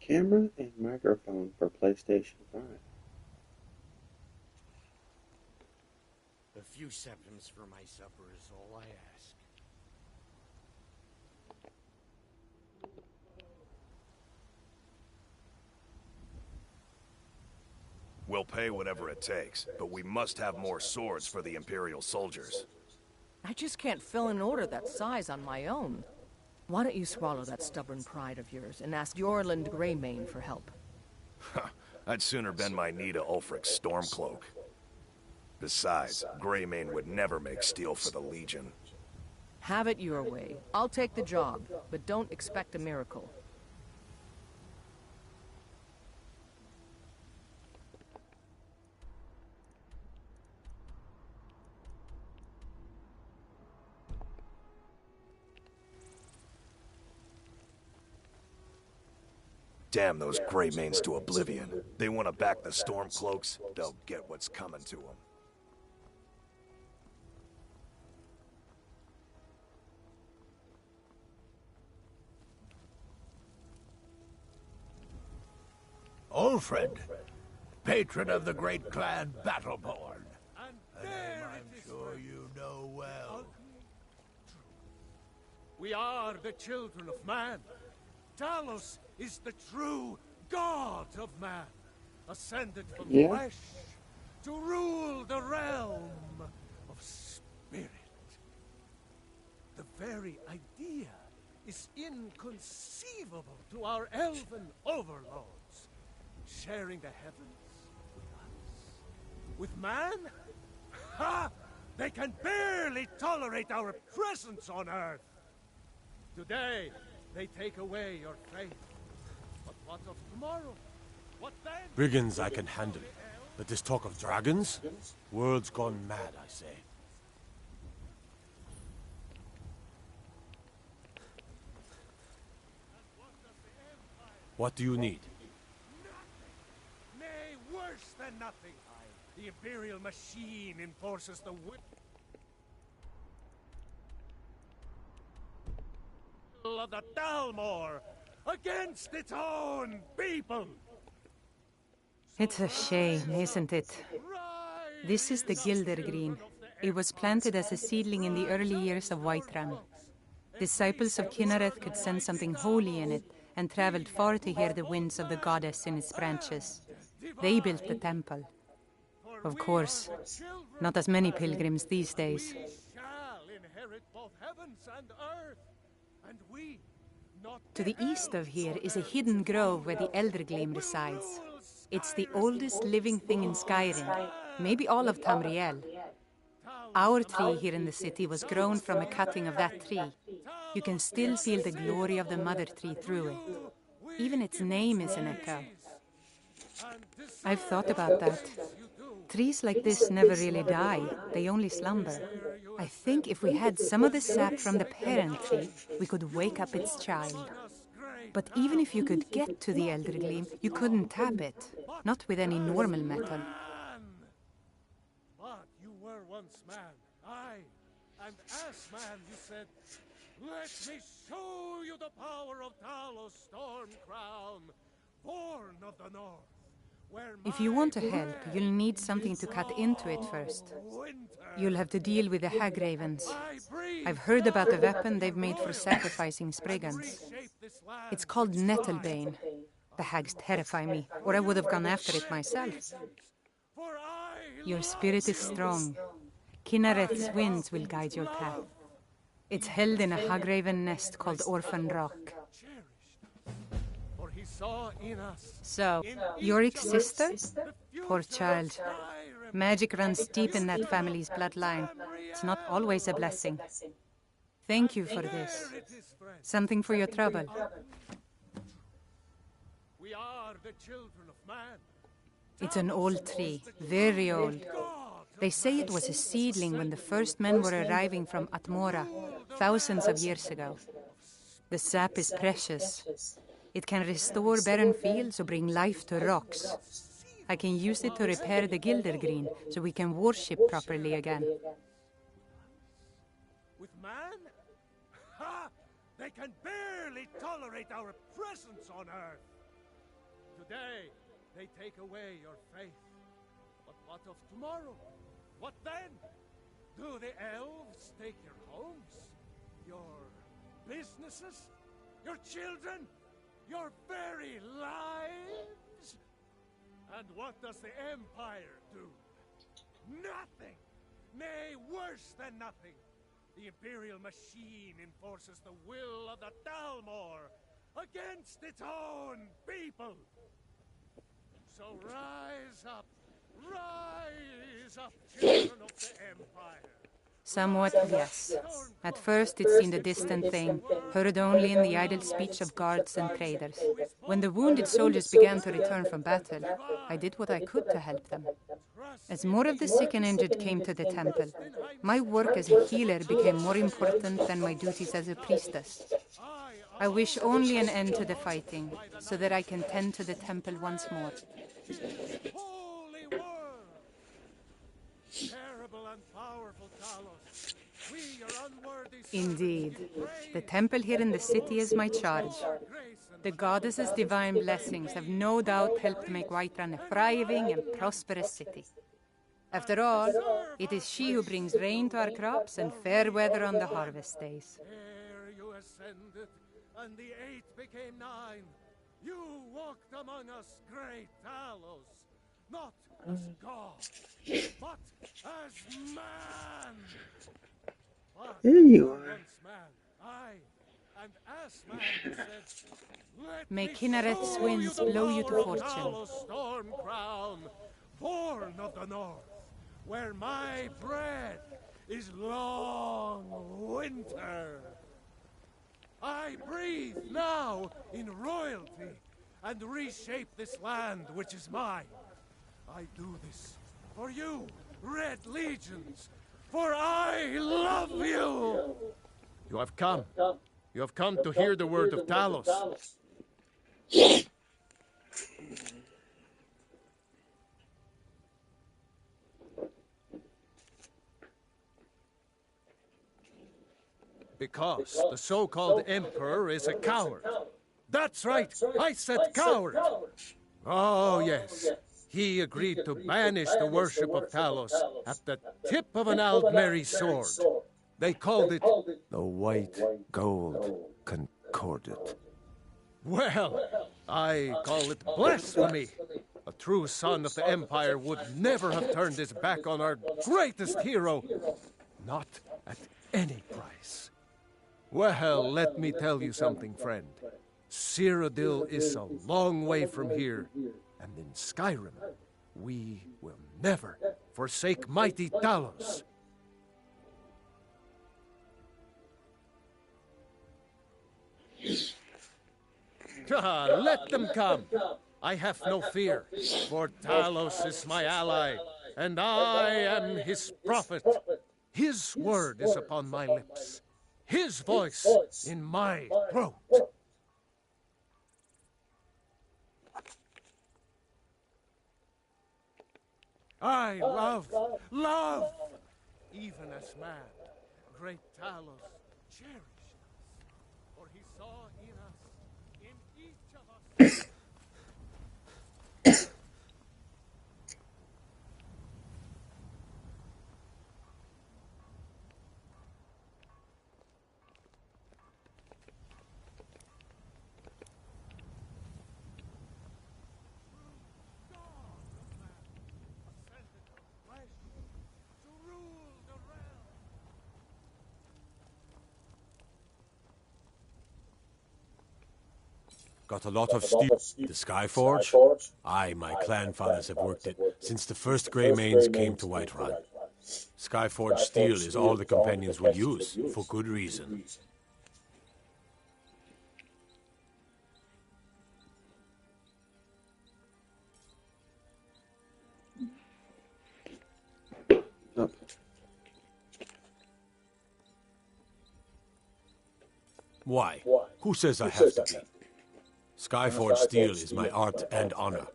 Camera and microphone for PlayStation 5. A few septims for my supper is all I ask. We'll pay whatever it takes, but we must have more swords for the Imperial soldiers. I just can't fill an order that size on my own. Why don't you swallow that stubborn pride of yours and ask Yorland Greymane for help? I'd sooner bend my knee to Ulfric's Stormcloak. Besides, Greymane would never make steel for the Legion. Have it your way. I'll take the job, but don't expect a miracle. Damn those Greymanes to oblivion. They want to back the Stormcloaks, they'll get what's coming to them. Ulfred, patron of the great clan Battleborn. A name I'm sure you know well. We are the children of man. Talos is the true god of man, ascended from flesh to rule the realm of spirit. The very idea is inconceivable to our elven overlords. Sharing the heavens with us. With man? Ha! They can barely tolerate our presence on Earth. Today, they take away your faith. But what of tomorrow? What then? Brigands I can handle. But this talk of dragons? World's gone mad, I say. What do you need? Nothing. Nay, worse than nothing. The Imperial machine enforces the will of the Dalmor against its own people. It's a shame, isn't it? This is the Gildergreen. It was planted as a seedling in the early years of Whiterun. Disciples of Kynareth could sense something holy in it and traveled far to hear the winds of the goddess in its branches. They built the temple. Of course, not as many pilgrims these days. We shall inherit both heavens and earth, and we, not To the east of here is a hidden grove where the Eldergleam resides. It's the oldest living thing in Skyrim, maybe all of Tamriel. Our tree here in the city was grown from a cutting of that tree. You can still feel the glory of the mother tree through it. Even its name is an echo. I've thought about that. Trees like this never really die, they only slumber. I think if we had some of the sap from the parent tree, we could wake up its child. But even if you could get to the Eldergleam, you couldn't tap it. Not with any normal metal. But you were once man, aye, and as man you said, "Let me show you the power of Talos Stormcrown, born of the north." If you want to help, you'll need something to cut into it first. You'll have to deal with the Hagravens. I've heard about the weapon they've made for sacrificing Spriggans. It's called Nettlebane. The hags terrify me, or I would have gone after it myself. Your spirit is strong. Kynareth's winds will guide your path. It's held in a Hagraven nest called Orphan Rock. So, Yorick's sister? Poor child. Magic runs deep in that family's bloodline. It's not always a blessing. Thank you for this. Something for your trouble. We are the children of man. It's an old tree, very old. They say it was a seedling when the first men were arriving from Atmora, thousands of years ago. The sap is precious. It can restore barren fields or bring life to rocks. I can use it to repair the Gildergreen, so we can worship properly again. With man? Ha! They can barely tolerate our presence on Earth. Today, they take away your faith. But what of tomorrow? What then? Do the elves take your homes? Your businesses? Your children? Your very lives? And what does the Empire do? Nothing! Nay, worse than nothing! The Imperial machine enforces the will of the Dalmor against its own people! So rise up, children of the Empire! Somewhat, yes. At first it seemed a distant thing, heard only in the idle speech of guards and traders. When the wounded soldiers began to return from battle, I did what I could to help them. As more of the sick and injured came to the temple, my work as a healer became more important than my duties as a priestess. I wish only an end to the fighting, so that I can tend to the temple once more. Holy world! Terrible and powerful Talos, we, your unworthy servants, Indeed. give praise. The temple here in the city is my charge. The goddess's divine blessings have no doubt helped make Whiterun a thriving and prosperous city. After all, it is she who brings rain to our crops and fair weather on the harvest days. Ere you ascended, and the 8 became 9, you walked among us, great Talos, not as God, but as man. But There you are. once man, I, and as man you said, let May me Kinnaret's show winds you the blow you power to of fortune. Talos' storm crown, born of the north, where my bread is long winter. I breathe now in royalty and reshape this land which is mine. I do this for you, Red Legions, for I love you! You have come. You have come to hear the word of Talos. Because the so-called Emperor is a coward. That's right, I said coward! Oh, yes. He agreed to banish the worship of Talos at the tip of an Aldmeri sword. They called it The White Gold Concordat. well, I call it blasphemy. A true son of the Empire would never have turned his back on our greatest hero. Not at any price. Well, let me tell you something, friend. Cyrodiil is a long way from here, and in Skyrim, we will never forsake mighty Talos. Let them come. I have no fear, for Talos is my ally, and I am his prophet. His word is upon my lips, his voice in my throat. I love, even as man, great Talos cherished us, for he saw in us, in each of us. Got a lot of steel. The Skyforge? I, my clan fathers have worked it since the first Greymanes came to Whiterun. Skyforge steel is all the companions will use, for good reason. Up. Why? Who says I have to be? Skyforge steel is my art and honor.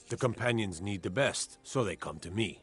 The companions need the best, so they come to me.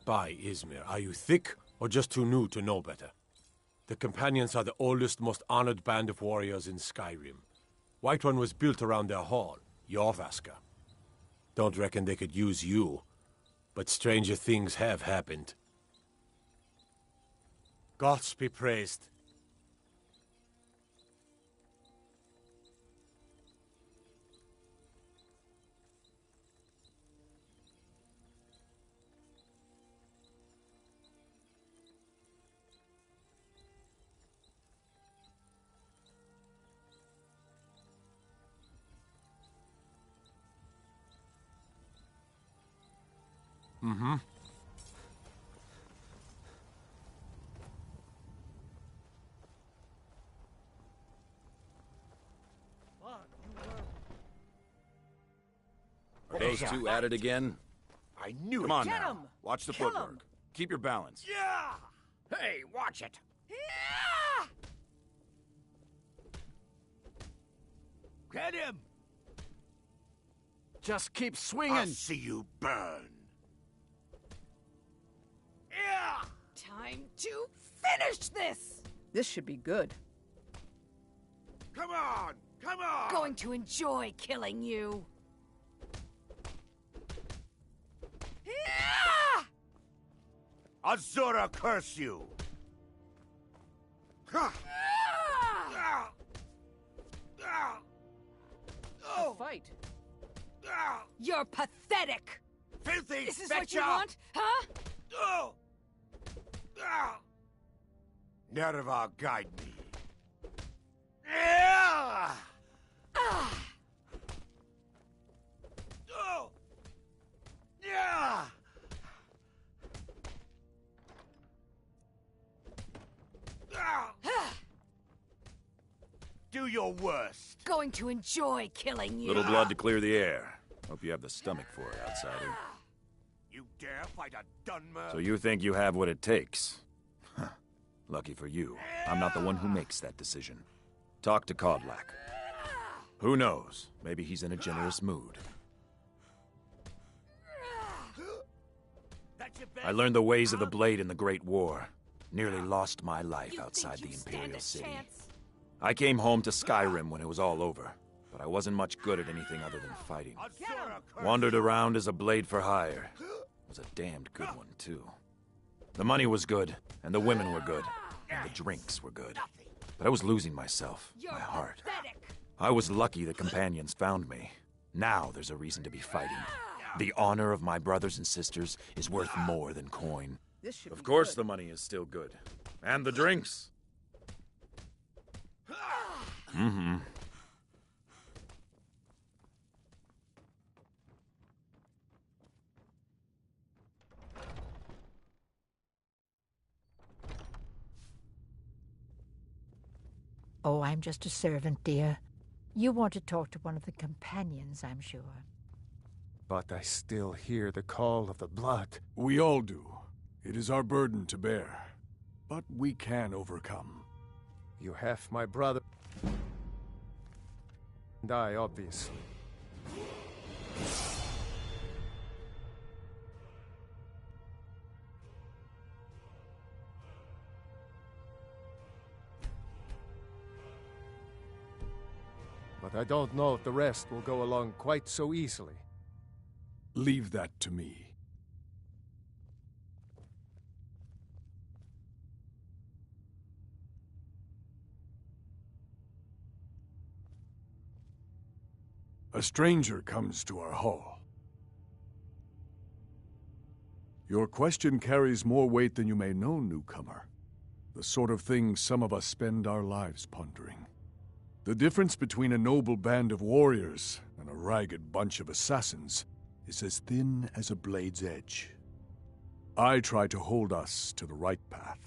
By Izmir, are you thick or just too new to know better? The Companions are the oldest, most honored band of warriors in Skyrim. Whiterun was built around their hall, Jorvaska. Don't reckon they could use you, but stranger things have happened. Gods be praised. Mm-hmm. Are those two at it again? I knew it. Come on Get now. 'em! Watch the Kill footwork. 'em! Keep your balance. Yeah! Hey, watch it. Yeah! Get him! Just keep swinging. I'll see you burn. Yeah! Time to finish this! This should be good. Come on! Come on! Going to enjoy killing you. Yeah! Azura curse you! A Oh! fight. Ah! You're pathetic! Filthy This is betcha! what you want, huh? Oh! Ah! Nerva, guide me. Yeah! Ah! Oh! Yeah! Ah! Do your worst. Going to enjoy killing you. Little blood to clear the air. Hope you have the stomach for it, outsider. You dare fight a Dunmer? So you think you have what it takes? Huh. Lucky for you, I'm not the one who makes that decision. Talk to Kodlak. Who knows? Maybe he's in a generous mood. That's your best? I learned the ways of the blade in the Great War. Nearly lost my life You outside think the you stand Imperial a City. chance? I came home to Skyrim when it was all over, but I wasn't much good at anything other than fighting. Azura curse Wandered around as a blade for hire. Was a damned good one, too. The money was good, and the women were good, and the drinks were good. But I was losing myself, You're my heart. pathetic. I was lucky the companions found me. Now there's a reason to be fighting. The honor of my brothers and sisters is worth more than coin. This should Of be course good. the money is still good. And the drinks. Mm-hmm. Oh, I'm just a servant, dear. You want to talk to one of the companions, I'm sure. But I still hear the call of the blood. We all do. It is our burden to bear. But we can overcome. You have my brother. And I, obviously. But I don't know if the rest will go along quite so easily. Leave that to me. A stranger comes to our hall. Your question carries more weight than you may know, newcomer. The sort of thing some of us spend our lives pondering. The difference between a noble band of warriors and a ragged bunch of assassins is as thin as a blade's edge. I try to hold us to the right path.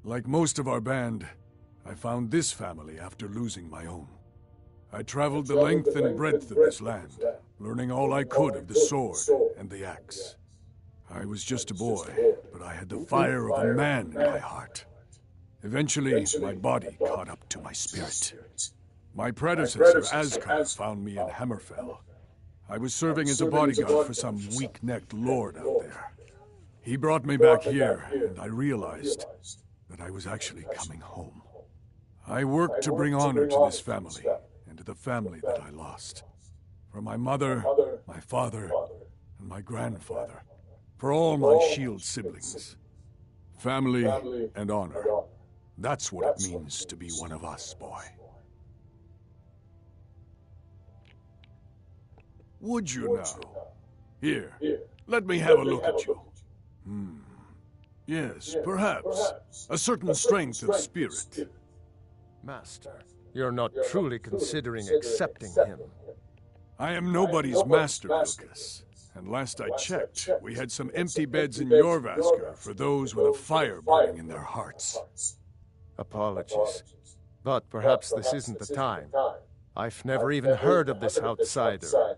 Like most of our band, I found this family after losing my own. I traveled the length and breadth of this land, learning all I could of the sword and the axe. I was just a boy, but I had the fire of a man in my heart. Eventually, my body caught up to my spirit. My predecessor, Asgard, found me in Hammerfell. I was serving as a bodyguard for some weak-necked lord out there. He brought me back here, and I realized that I was actually coming home. I worked to bring honor to this family, and to the family that I lost. For my mother, my father, and my grandfather. For all my shield siblings. Family and honor. That's what it means to be one of us, boy. Would you now? Here, let me have a look at you. Yes, perhaps. A certain strength of spirit. Master, you're not truly considering accepting him. I am nobody's master, Lucas. And last I checked, we had some empty beds in Jorvaskr for those with a fire burning in their hearts. Apologies. But perhaps this isn't the time. I've never even heard of this outsider.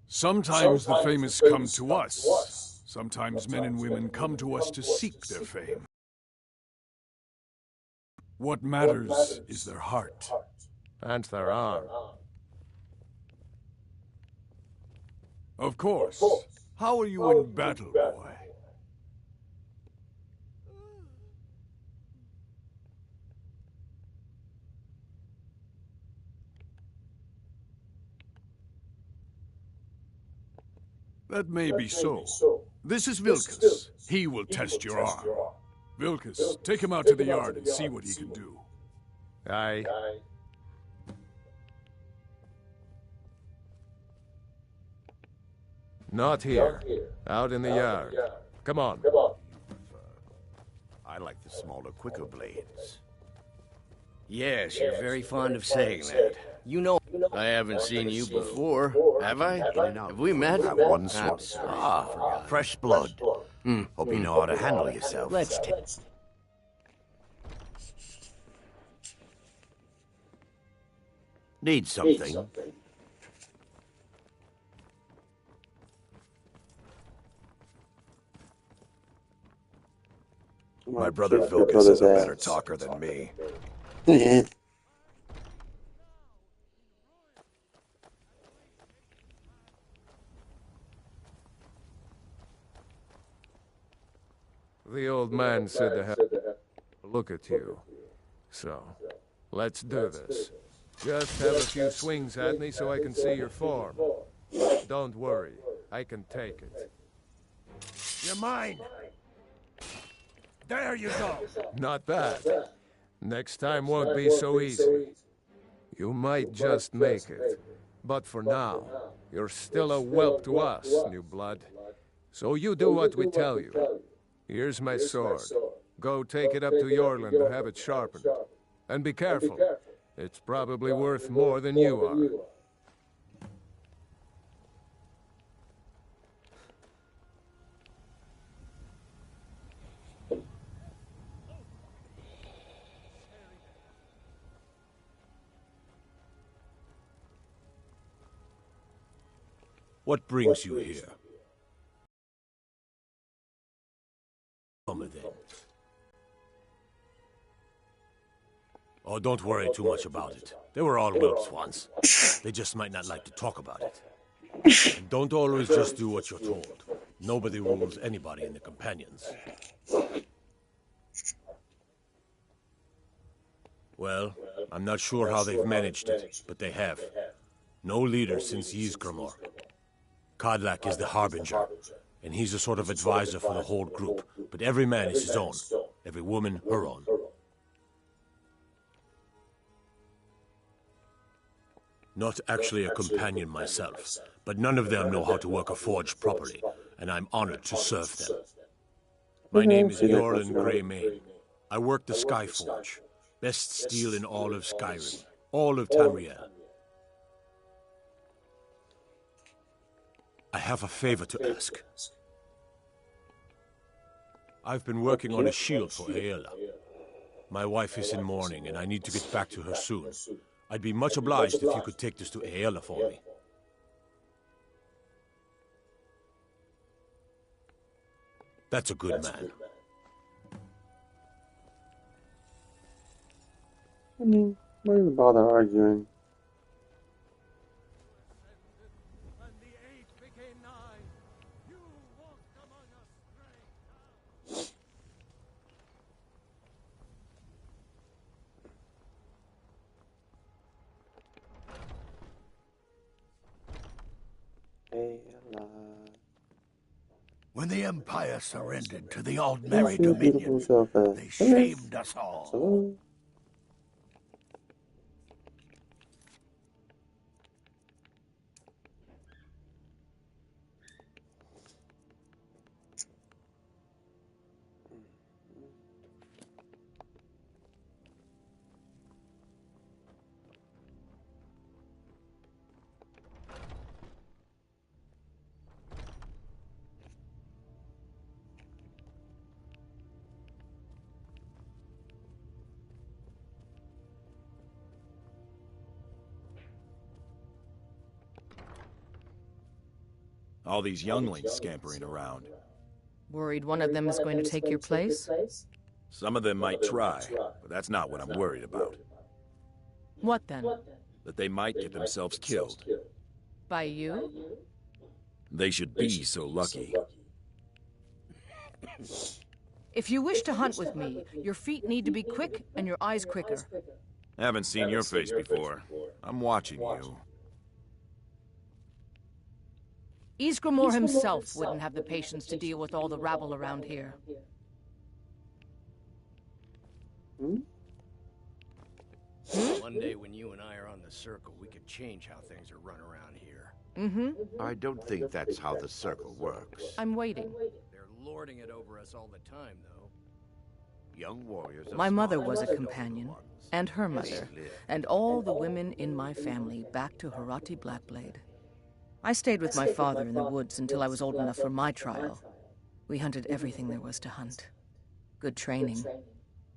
Sometimes the famous come to us. Sometimes men and women come to us to seek their fame. What matters is their heart. And their arm. Of course. How are you in battle, boy? That may be so. This is Vilkas. He will test your arm. Vilkas, take him out to the yard and see what he can do. Aye. Not here. Out in the yard. Come on. I like the smaller, quicker blades. Yes, you're very fond of saying that. You know, I haven't seen you before, have I? Have we met? That one swap. Fresh blood. Hope you know how to handle yourself. Let's take... Need something? My brother Vilkas is a better talker than me. The old man said to have a look at you. So, let's do this. Just have a few swings at me so I can see your form. Don't worry, I can take it. You're mine! There you go! Not bad. Next time won't be so easy. You might just make it. But for now, you're still a whelp to us, new blood. So you do what we tell you. Here's my sword. Go take it up to Jorland to have it sharpened. And be careful. It's probably worth more than you are. What brings you here? Come then. Oh, don't worry too much about it. They were all whelps once. They just might not like to talk about it. And don't always just do what you're told. Nobody rules anybody in the companions. Well, I'm not sure how they've managed it, but they have. No leader since Ysgramor. Kodlak is the Harbinger, and he's a sort of advisor for the whole group, but every man is his own, every woman her own. Not actually a companion myself, but none of them know how to work a forge properly, and I'm honored to serve them. My name is Jorland Greymane. I work the Skyforge, best steel in all of Skyrim, all of Tamriel. I have a favor to ask. I've been working on a shield for Aela. My wife is in mourning, and I need to get back to her soon. I'd be much obliged if you could take this to Aela for me. That's a good man. I mean, why even bother arguing? When the Empire surrendered to the Old He Merry introduced Dominion, himself as they Finish. shamed us all. So, All these younglings scampering around. Worried one of them is going to take your place? Some of them might try, but that's not what I'm worried about. What then? That they might get themselves killed. By you? They should be so lucky. If you wish to hunt with me, your feet need to be quick and your eyes quicker. Haven't seen your face before. I'm watching you. Ysgramor himself wouldn't have the patience to deal with all the rabble around here. One day when you and I are on the circle, we could change how things are run around here. I don't think that's how the circle works. I'm waiting. They're lording it over us all the time, though. Young warriors are My mother smart. was a companion, and her mother, and all the women in my family back to Harati Blackblade. I stayed with my father in the woods until I was old enough for my trial. We hunted everything there was to hunt. Good training.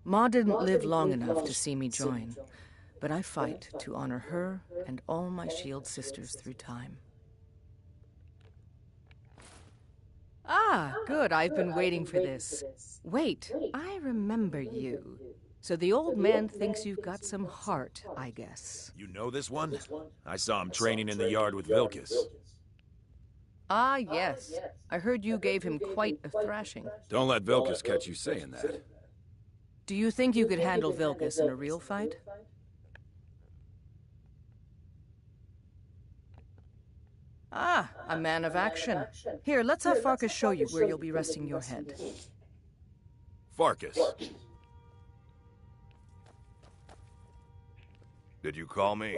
Ma didn't live long enough to see me join, but I fight to honor her and all my shield sisters through time. Ah, good. I've been waiting for this. Wait, I remember you. So the old man thinks you've got some heart, I guess. You know this one? I saw him training in the yard with Vilkas. Ah, yes. I heard you gave him quite a thrashing. Don't let Vilkas catch you saying that. Do you think you could handle Vilkas in a real fight? Ah, a man of action. Here, let's have Farkas show you where you'll be resting your head. Farkas. Did you call me?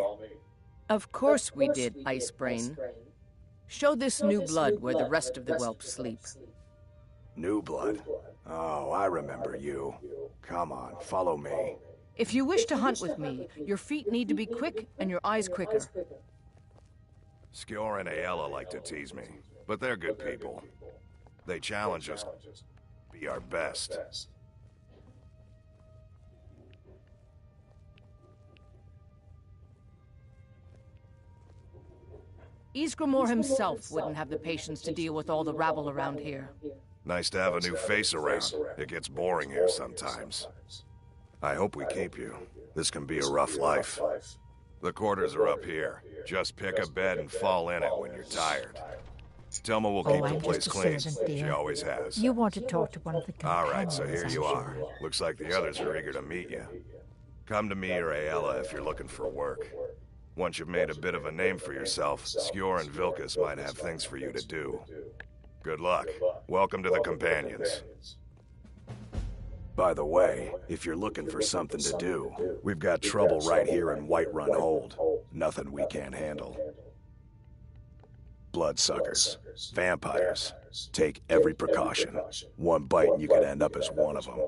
Of course we did, Icebrain. Show this new blood where the rest of the whelps sleep. New blood. Oh, I remember you. Come on, follow me. If you wish to hunt with me, your feet need to be quick and your eyes quicker. Skjor and Aella like to tease me, but they're good people. They challenge us to be our best. Ysgramor himself wouldn't have the patience to deal with all the rabble around here. Nice to have a new face around. It gets boring here sometimes. I hope we keep you. This can be a rough life. The quarters are up here. Just pick a bed and fall in it when you're tired. Telma will keep the place clean. She always has. You want to talk to one of the companions, All right, so here you I'm are. sure. Looks like the others are eager to meet you. Come to me or Aella if you're looking for work. Once you've made a bit of a name for yourself, Skjor and Vilkas might have things for you to do. Good luck. Welcome to the Companions. By the way, if you're looking for something to do, we've got trouble right here in Whiterun Hold. Nothing we can't handle. Bloodsuckers, vampires. Take every precaution. One bite and you could end up as one of them.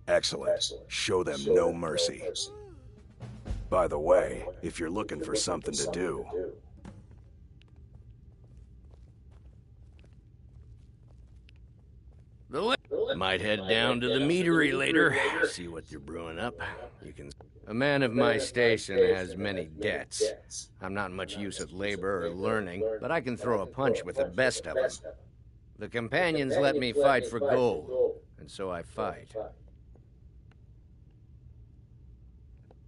Excellent. Show them no mercy. By the way, if you're looking for something to do, Might head down to the meadery later, see what they're brewing up. You can. A man of my station has many debts. I'm not much use at labor or learning, but I can throw a punch with the best of them. The companions let me fight for gold, and so I fight.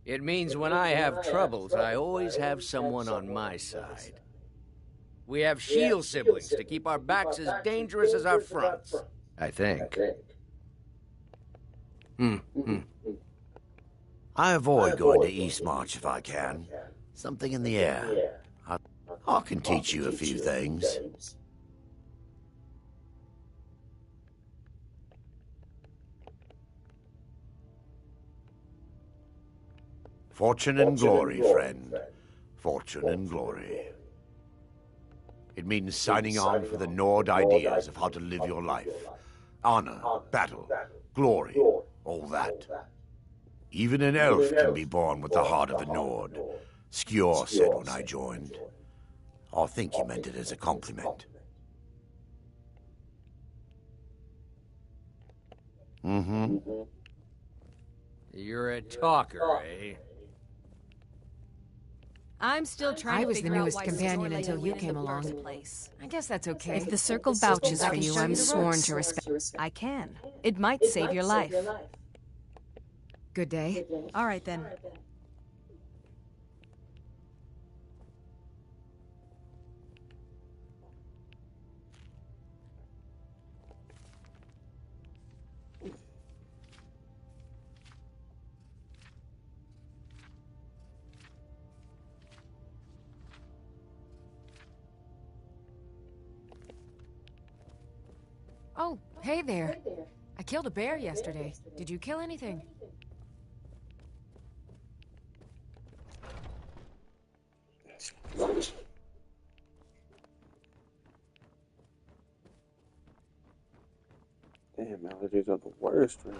It means when I have troubles, I always have someone on my side. We have shield siblings to keep our backs as dangerous as our fronts, I think. I avoid going to Eastmarch if I can. Something in the air. I can teach you a few things. Fortune and glory, friend. Fortune and glory. It means signing on for the Nord ideas of how to live your life. Honor, battle, glory, all that. Even an elf can be born with the heart of a Nord, Skjor said when I joined. I think he meant it as a compliment. Mm-hmm. You're a talker, eh? I'm still trying to figure out why companion until you came along. I guess that's okay. If the Circle vouches for you, I'm sworn to respect. I can. It might save your life. Good day. All right, then. Oh, hey there. I killed a bear yesterday. Did you kill anything? Damn, allergies are the worst, man.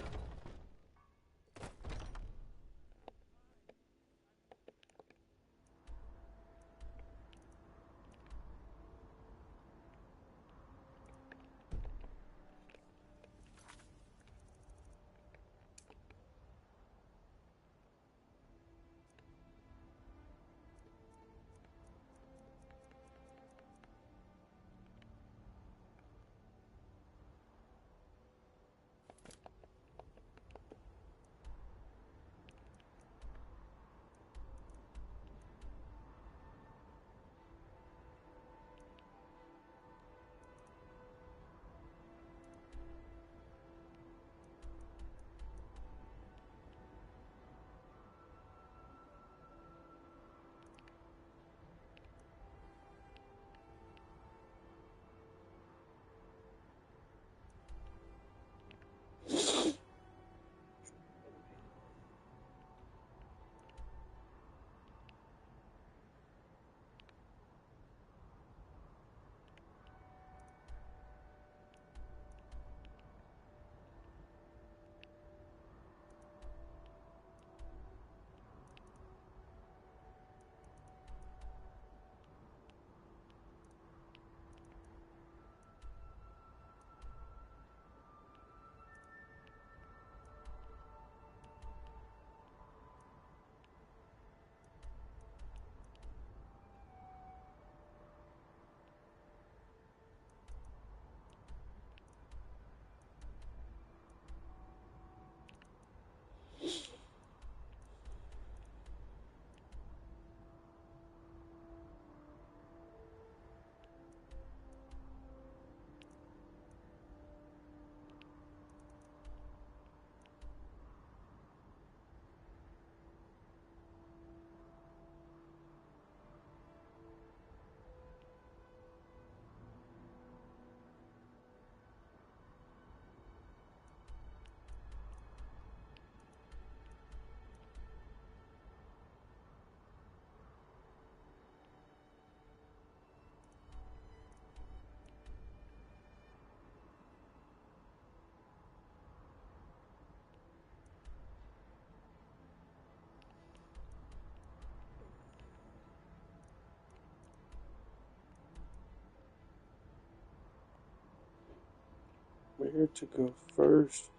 Where to go first?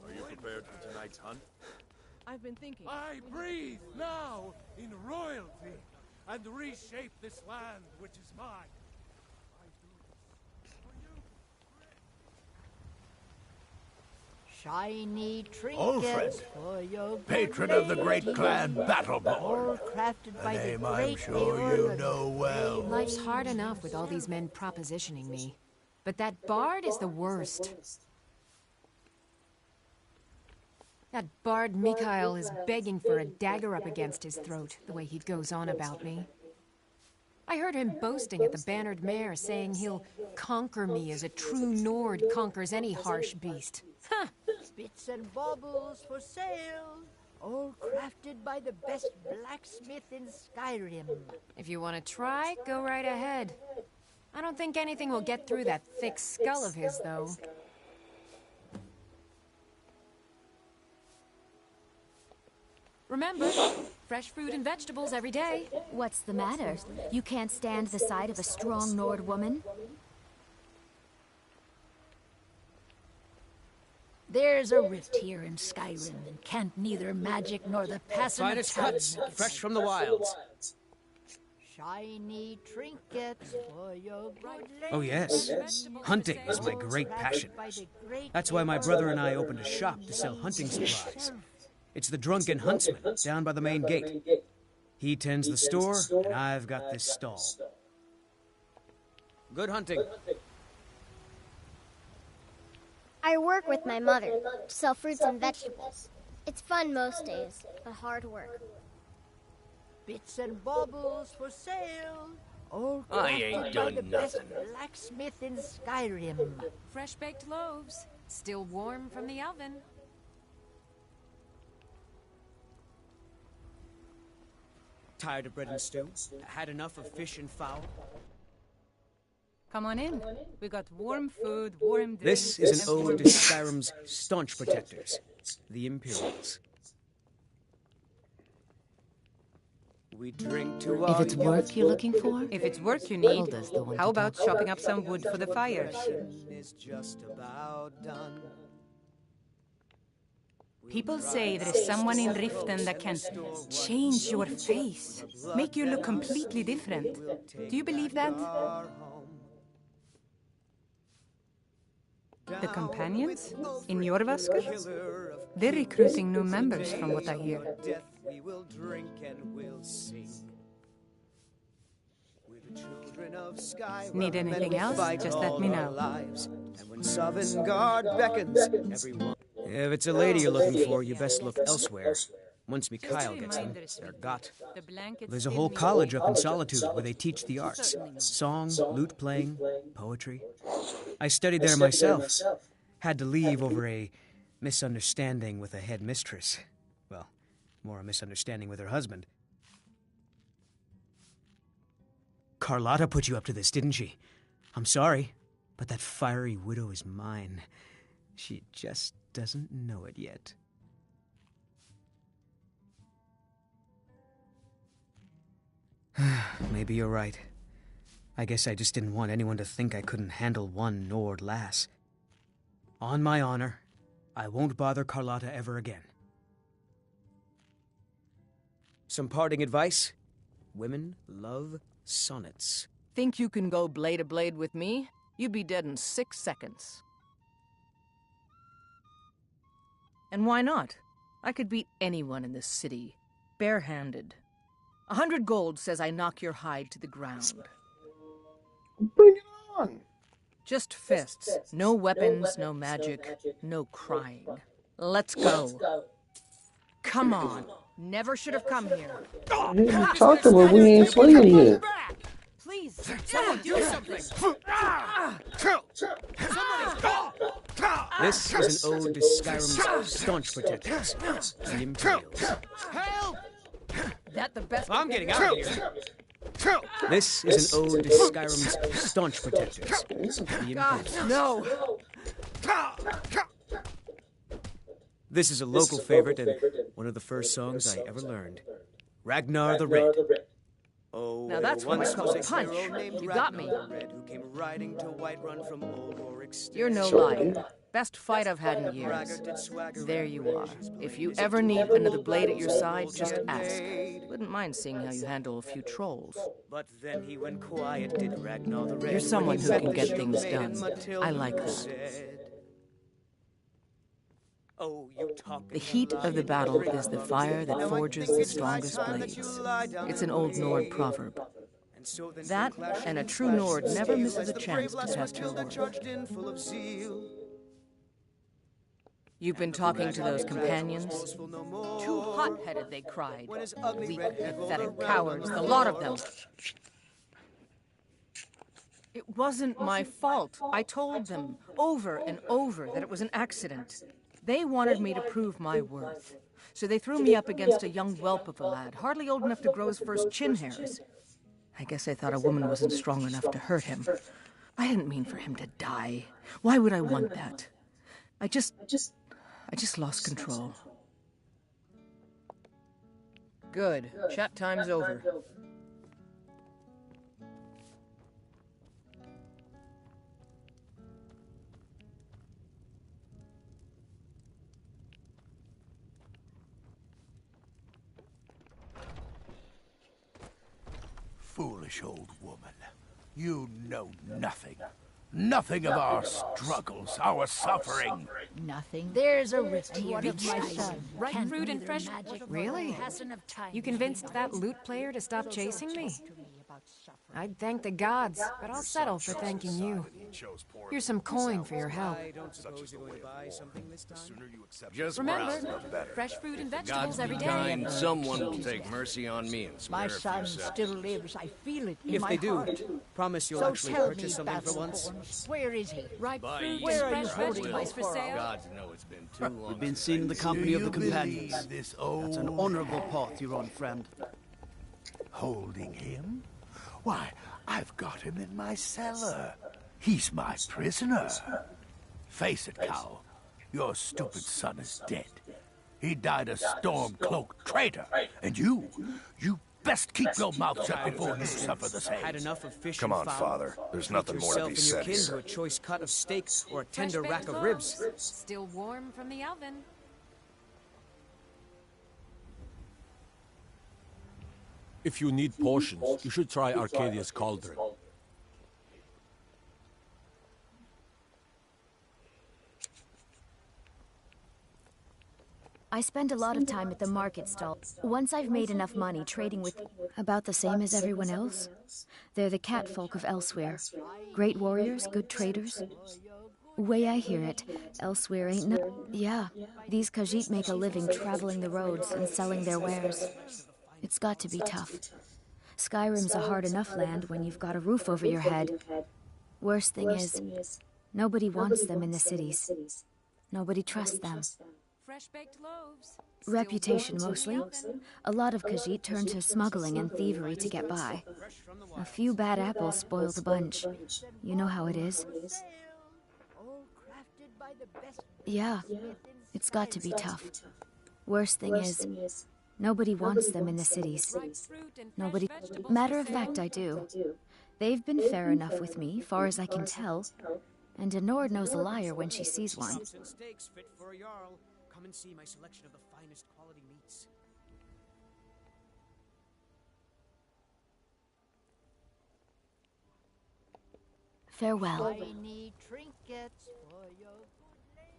Are you prepared for tonight's hunt? I've been thinking. I breathe now in royalty and reshape this land which is mine. I do this for you. Shiny Old friend, trinkets for your patron of the great clan Battleborn. all crafted A by the name I'm great sure you know well. Life's hard enough with all these men propositioning me. But that bard is the worst. That bard Mikhail is begging for a dagger up against his throat, the way he goes on about me. I heard him boasting at the Bannered Mare, saying he'll conquer me as a true Nord conquers any harsh beast. Ha! bits and baubles for sale, all crafted by the best blacksmith in Skyrim. If you want to try, go right ahead. I don't think anything will get through that thick skull of his, though. Remember, fresh fruit and vegetables every day. What's the matter? You can't stand the sight of a strong Nord woman? There's a rift here in Skyrim, and can't neither magic nor the passing Finest of time cuts, make it fresh from the wilds. Shiny trinkets for your good lady. Oh yes, hunting is my great passion. That's why my brother and I opened a shop to sell hunting supplies. It's the Drunken Huntsman, down by the main gate. He tends the store, and I've got this stall. Good hunting. I work with my mother to sell fruits and vegetables. It's fun most days, but hard work. Bits and baubles for sale. All I ain't crafted by done the best nothing. blacksmith in Skyrim. Fresh baked loaves, still warm from the oven. Tired of bread and stew? Had enough of fish and fowl? Come on in. We got warm food, warm drinks. This is an ode to Skyrim's staunch protectors, the Imperials. We drink to If it's work you're looking for? If it's work you need, how about chopping up some wood for the fire? Is just about done. People say there is someone in Riften that can change your face, make you look completely different. Do you believe that? The companions? In Jorvaska? They're recruiting new members from what I hear. We will drink and we'll sing. We're the children of Skyrim. Need anything else? Just let me know. And when Sovngarde beckons, everyone. If it's a lady you're looking for, you best look elsewhere. Once Mikhail gets them, they're got. There's a whole college up in Solitude where they teach the arts. Song, lute playing, poetry. I studied there myself. Had to leave over a misunderstanding with a head mistress. Well, more a misunderstanding with her husband. Carlotta put you up to this, didn't she? I'm sorry, but that fiery widow is mine. She just doesn't know it yet. Maybe you're right. I guess I just didn't want anyone to think I couldn't handle one Nord lass. On my honor, I won't bother Carlotta ever again. Some parting advice? Women love sonnets. Think you can go blade to blade with me? You'd be dead in 6 seconds. And why not? I could beat anyone in this city, barehanded. 100 gold says I knock your hide to the ground. Bring it on! Just fists. No weapons, no magic, no crying. Let's go. Come on. Never should have come here. I didn't talk to her. We ain't playing yet. Please, someone do something. This is an ode to Skyrim's staunch protectors, the Imperials. Help! That the best. I'm getting out of here. This is an ode to Skyrim's staunch protectors, the Imperials. No! This is a local favorite and one of the first songs I ever learned. Ragnar the Red. Oh, Now that's what I call a punch. You got me. You're no liar. Best fight I've had in years. There you are. If you ever need another blade at your side, just ask. Wouldn't mind seeing how you handle a few trolls. But then he went quiet, did Ragnar the Red. You're someone who can get things done. I like that. Oh, you talk. The heat of the battle is the fire that forges the strongest blades. It's an old Nord proverb. That, and a true Nord never misses a chance to test her worth. You've been talking to those companions? Too hot-headed, they cried. Weak, pathetic cowards, the lot of them. It wasn't my fault. I told them over and over that it was an accident. They wanted me to prove my worth. So they threw me up against a young whelp of a lad, hardly old enough to grow his first chin hairs. I guess they thought a woman wasn't strong enough to hurt him. I didn't mean for him to die. Why would I want that? I just lost control. Good. Chat time's over. Foolish old woman. You know nothing. Nothing of our struggles, our suffering. Nothing. There's a rift here. One of my sons. Ripe fruit and fresh magic. Really? You convinced that lute player to stop chasing me? I'd thank the gods, but I'll settle for thanking you. Here's some coin for your help. Just remember, better. fresh fruit and God's vegetables every day. kind, someone will take mercy on me and spare My a few son cents. still lives. I feel it in If my they do, heart. promise you'll So actually tell purchase me, something for once. Battleborn, where is he? Ripe fruit Where are and you fresh holding my vegetables for quarrel? sale. Gods know it's been too long. We've been since seen in the I- company of the Do you companions. believe this old That's an honorable path you're on, friend. Holding him? Why, I've got him in my cellar. He's my prisoner. Face it, Cow. Your stupid son is dead. He died a storm-cloaked traitor. And you best keep your mouth shut before you suffer the same. Had enough of fish Come and on, fowl. Father. There's Treat nothing more to yourself be and your said kin here. to a choice cut of steak or a Fresh tender baked rack of cloves. ribs. Still warm from the oven. If you need potions, you should try Arcadia's Cauldron. I spend a lot of time at the market stall. Once I've made enough money trading with about the same as everyone else. They're the cat folk of Elsewhere. Great warriors, good traders. Way I hear it, Elsewhere ain't no... Yeah, these Khajiit make a living traveling the roads and selling their wares. It's got to be tough. Skyrim's a hard enough land when you've got a roof over your head. Worst thing is, nobody wants them in the cities. Nobody trusts them. Fresh baked loaves. Reputation mostly. A lot of Khajiit turn to smuggling and thievery to get by. A few bad apples spoil the bunch. You know how it is. Yeah, it's got to be tough. Worst thing is, nobody wants them in the cities. Nobody... Matter of fact, I do. They've been fair enough with me, far as I can tell. And a Nord knows a liar when she sees one. Steaks fit for a jarl. Come and see my selection of the finest quality meats. Farewell. I need trinkets for your good lady.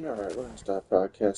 Alright, we're gonna stop broadcasting.